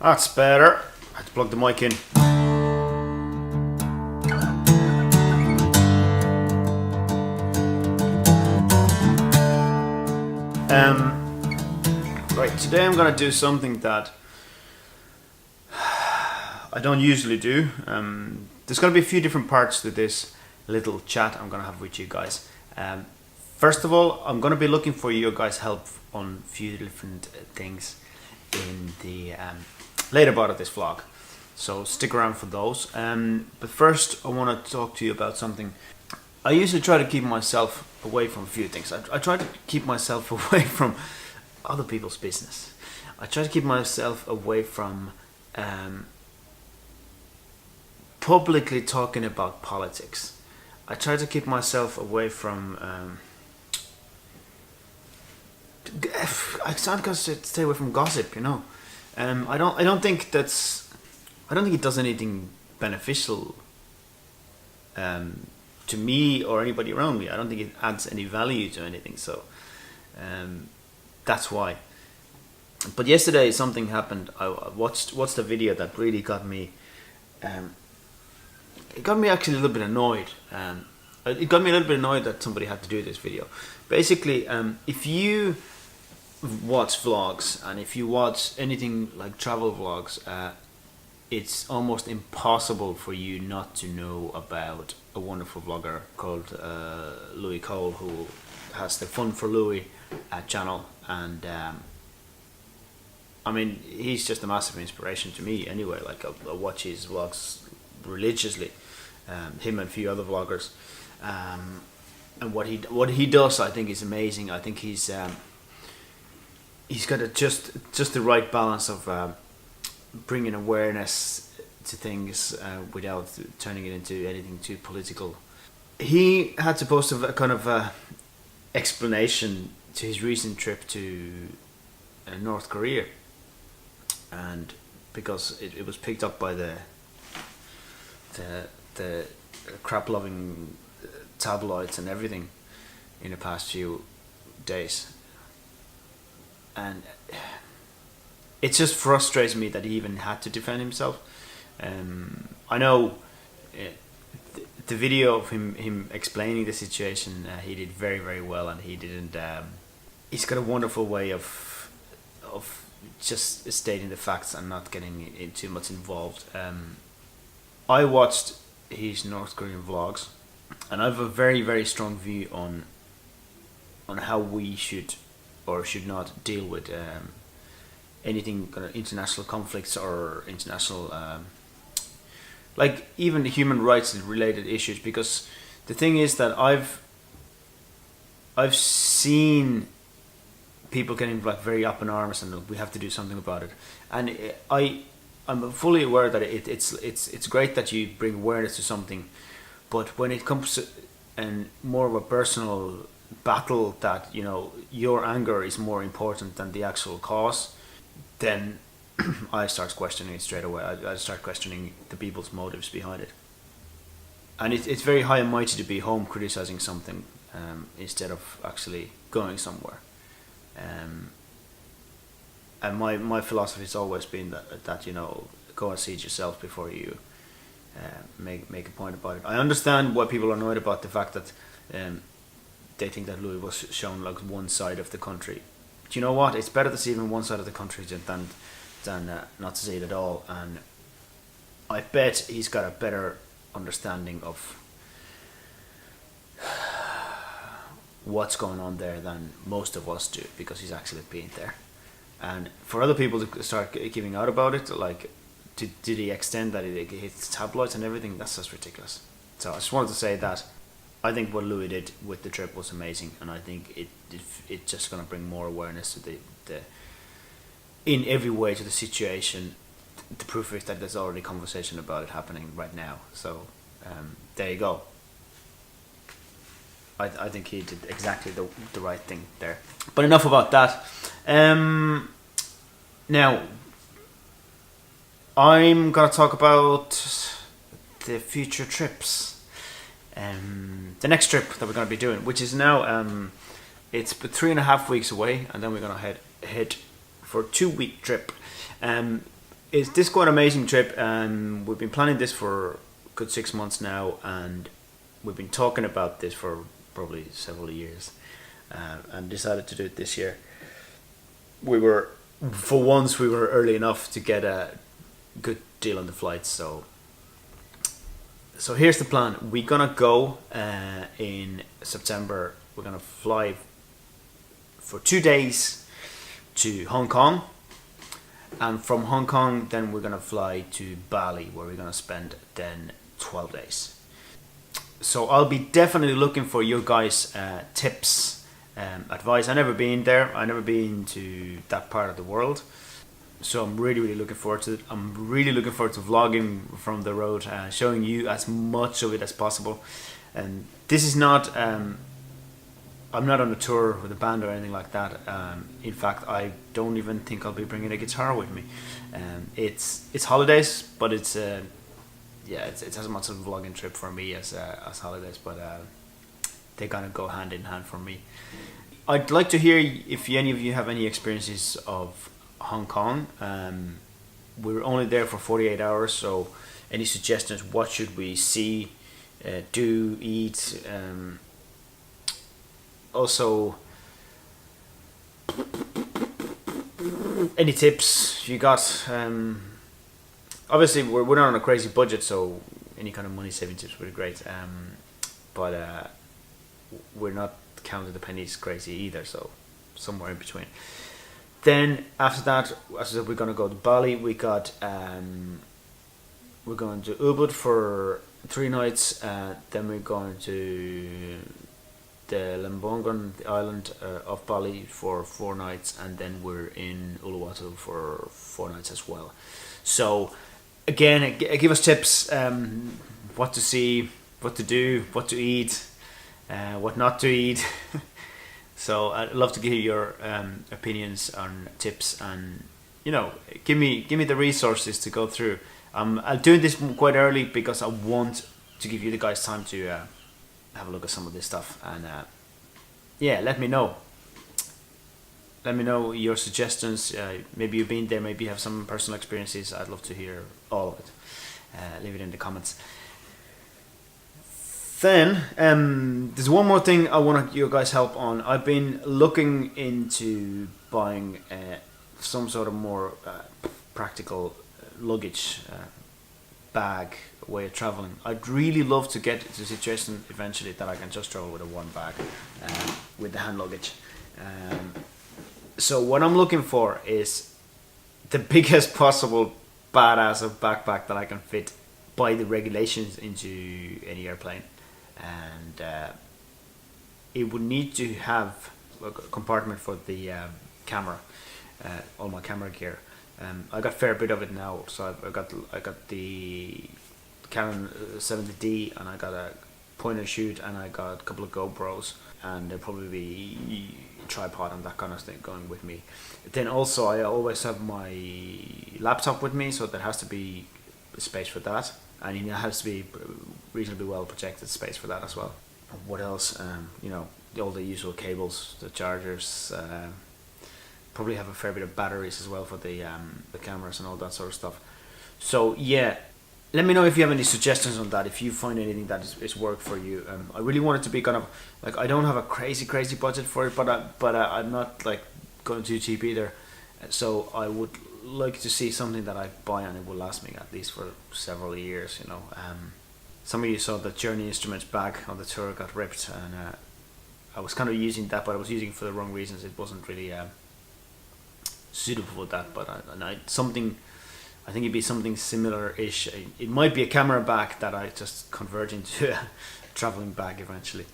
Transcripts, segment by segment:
That's better. I had to plug the mic in. Right, today I'm gonna do something that I don't usually do. There's gonna be a few different parts to this little chat I'm gonna have with you guys. First of all, I'm gonna be looking for your guys' help on a few different things in the later part of this vlog, so stick around for those. But first I want to talk to you about something. I usually try to keep myself away from a few things. I try to keep myself away from other people's business. I try to keep myself away from publicly talking about politics. I try to keep myself away from I can't stay away from gossip, you know. I don't think it does anything beneficial to me or anybody around me. I don't think it adds any value to anything. So that's why. But yesterday something happened. I watched the video that really got me. It got me actually a little bit annoyed. It got me a little bit annoyed that somebody had to do this video. Basically, if you watch vlogs and if you watch anything like travel vlogs, it's almost impossible for you not to know about a wonderful vlogger called Louis Cole, who has the FunForLouis channel, and I mean, he's just a massive inspiration to me anyway. Like I watch his vlogs religiously, him and a few other vloggers, and what he does I think is amazing. I think he's got just the right balance of bringing awareness to things without turning it into anything too political. He had to post a kind of explanation to his recent trip to North Korea, and because it was picked up by the crap-loving tabloids and everything in the past few days. And it just frustrates me that he even had to defend himself. I know the video of him explaining the situation, he did very, very well, and he didn't. He's got a wonderful way of just stating the facts and not getting too much involved. I watched his North Korean vlogs, and I have a very, very strong view on how we should or should not deal with anything kind of international conflicts or international like even the human rights related issues, because the thing is that I've seen people getting like very up in arms and we have to do something about it, and I'm fully aware that it's great that you bring awareness to something, but when it comes to and more of a personal battle that, you know, your anger is more important than the actual cause, then I start questioning it straight away. I start questioning the people's motives behind it. And it's very high and mighty to be home criticizing something instead of actually going somewhere. And my philosophy has always been that you know, go and see it yourself before you make a point about it. I understand why people are annoyed about the fact that they think that Louis was shown like one side of the country. But you know what? It's better to see even one side of the country than not to see it at all. And I bet he's got a better understanding of what's going on there than most of us do, because he's actually been there. And for other people to start giving out about it, like to the extent that it hits tabloids and everything, that's just ridiculous. So I just wanted to say that I think what Louis did with the trip was amazing, and I think it's just going to bring more awareness to the in every way to the situation. The proof is that there's already conversation about it happening right now. So there you go. I think he did exactly the right thing there. But enough about that. Now I'm gonna talk about the future trips. The next trip that we're going to be doing, which is now it's 3.5 weeks away, and then we're going to head for a 2-week trip. It's this quite amazing trip, and we've been planning this for a good 6 months now, and we've been talking about this for probably several years, and decided to do it this year. We were, for once, we were early enough to get a good deal on the flights. So here's the plan. We're gonna go in September. We're gonna fly for 2 days to Hong Kong, and from Hong Kong then we're gonna fly to Bali, where we're gonna spend then 12 days. So I'll be definitely looking for your guys' tips, advice. I never been there. I never been to that part of the world, so I'm really looking forward to it. I'm really looking forward to vlogging from the road, showing you as much of it as possible. And this is not I'm not on a tour with a band or anything like that. In fact, I don't even think I'll be bringing a guitar with me. It's holidays, but it's as much of a vlogging trip for me as holidays. But they're gonna go hand in hand for me. I'd like to hear if any of you have any experiences of Hong Kong. We were only there for 48 hours, so any suggestions? What should we see, do, eat? Also, any tips you got? Obviously, we're not on a crazy budget, so any kind of money saving tips would be great. But we're not counting the pennies crazy either, so somewhere in between. Then after that, as I said, we're gonna go to Bali. We're going to Ubud for 3 nights. Then we're going to the Lembongan, the island of Bali, for 4 nights, and then we're in Uluwatu for 4 nights as well. So again, give us tips, what to see, what to do, what to eat, what not to eat. So I'd love to hear your opinions on tips, and give me the resources to go through. I'm doing this quite early because I want to give you the guys time to have a look at some of this stuff, and let me know your suggestions. Maybe you've been there, maybe you have some personal experiences. I'd love to hear all of it. Leave it in the comments. Then there's one more thing I want your guys' help on. I've been looking into buying some sort of more practical luggage bag way of traveling. I'd really love to get to a situation eventually that I can just travel with a one bag with the hand luggage. So what I'm looking for is the biggest possible badass of backpack that I can fit by the regulations into any airplane, and it would need to have a compartment for the camera, all my camera gear. I got a fair bit of it now, so I got the Canon 70D, and I got a point and shoot, and I got a couple of GoPros, and there'll probably be tripod and that kind of thing going with me. Then also I always have my laptop with me, so there has to be space for that, and it has to be reasonably well projected space for that as well. What else? All the usual cables, the chargers. Probably have a fair bit of batteries as well for the cameras and all that sort of stuff. So yeah, let me know if you have any suggestions on that, if you find anything that is work for you. I really want it to be kind of like, I don't have a crazy budget for it, but I'm not like going too cheap either. So I would like to see something that I buy and it will last me at least for several years. Some of you saw the Journey Instruments bag on the tour got ripped, and I was kind of using that, but I was using it for the wrong reasons. It wasn't really suitable for that, but I think it'd be something similar-ish. It might be a camera bag that I just convert into a traveling bag eventually,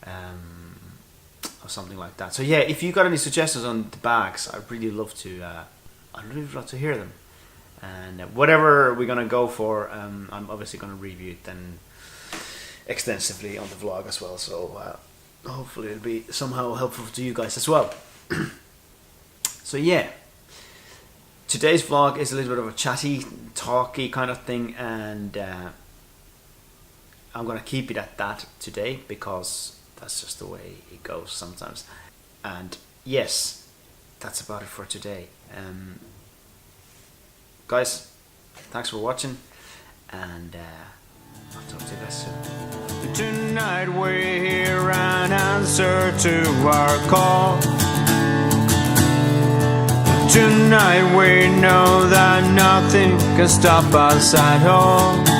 or something like that. So yeah, if you got any suggestions on the bags, I'd really love to hear them. And whatever we're gonna go for, I'm obviously gonna review it then extensively on the vlog as well. So hopefully it'll be somehow helpful to you guys as well. So yeah. Today's vlog is a little bit of a chatty, talky kind of thing, and I'm gonna keep it at that today because that's just the way it goes sometimes. And yes, that's about it for today. guys, thanks for watching, and I'll talk to you guys soon. Tonight we hear an answer to our call. Tonight we know that nothing can stop us at all.